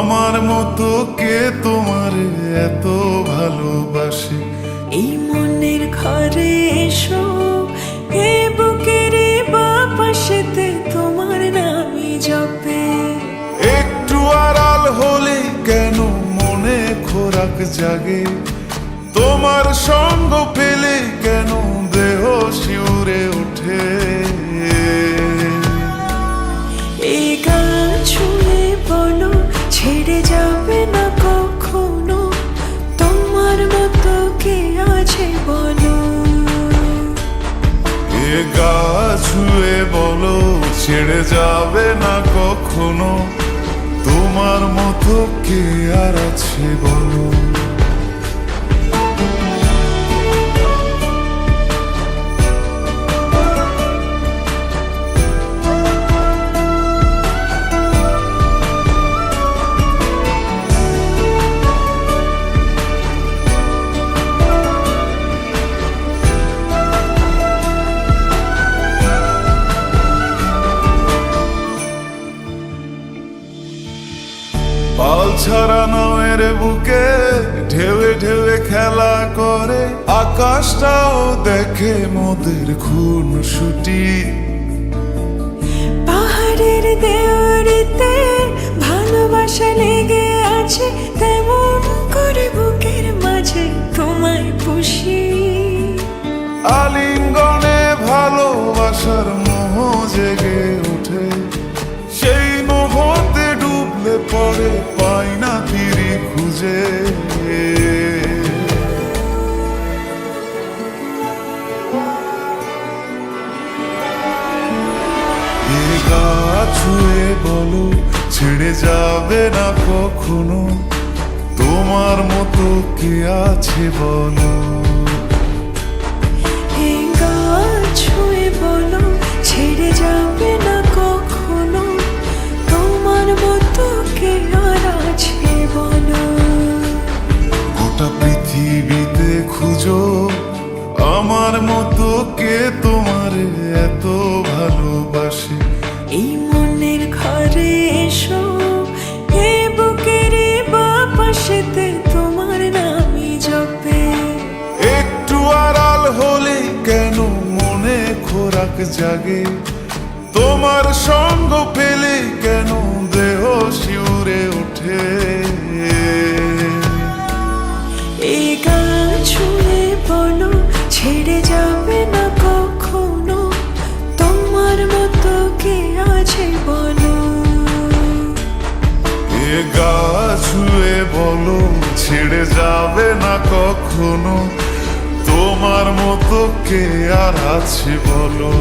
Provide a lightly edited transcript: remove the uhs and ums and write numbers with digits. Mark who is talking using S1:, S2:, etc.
S1: আমার মতো কে তোমার এত ভালোবাসে?
S2: এই মনের ঘরে এসো, এ বুকের বাপাশেতে তোমার নামই জপে।
S1: একটু আড়াল হলে কেন মনে খোরাক জাগে? তোমার সঙ্গ পেলে কেন দেহ শিউরে ওঠে?
S2: এই গান ছুঁয়ে বলো, ছেড়ে যাবে না কখনো, তোমার মতো কে আছে বলো।
S1: এ গা ছুঁয়ে বলো, ছেড়ে যাবে না কখনো, তোমার মতো কে আর আছে বলো। পাল ছাড়া নামের বুকে ঢেউে ঢেউে খেলা করে, আকাশটাও দেখে মোদের খুনসুটি।
S2: পাহাড়ের দেওয়ারিতে ভালোবাসা লেগে আছে, তেমন করে বুকের মাঝে তোমায় পুষি।
S1: আলিঙ্গনে ভালোবাসার মোহ জেগে ওঠে, সেই মোহতে ডুবলে পরে পাই না তীরে খুঁজে। এ গা ছুঁয়ে বলো, ছেড়ে যাবে না কখনো, তোমার মতো কে আছে বলো।
S2: এই গান ছুঁয়ে বলো, ছেড়ে যাবে না কখনো, তোমার মতো কে আর আছে বলো।
S1: গোটা পৃথিবীতে খুঁজো, আমার মতো কে তোমার এত ভালোবাসে?
S2: এই মনের ঘরে এসো, এ বুকের বাপাশেতে তোমার নামই জপে।
S1: একটু আড়াল হলে কেন মনে খোরাক জাগে? তোমার সঙ্গ পেলে কেন দেহ শিউরে ওঠে?
S2: এই গান ছুঁয়ে বলো, ছেড়ে যাবে না কখনো, তোমার মতো কে আছে বলো।
S1: এ গা ছুঁয়ে বলো, ছেড়ে যাবে না কখনো, তোমার মতো কে আর আছে বলো।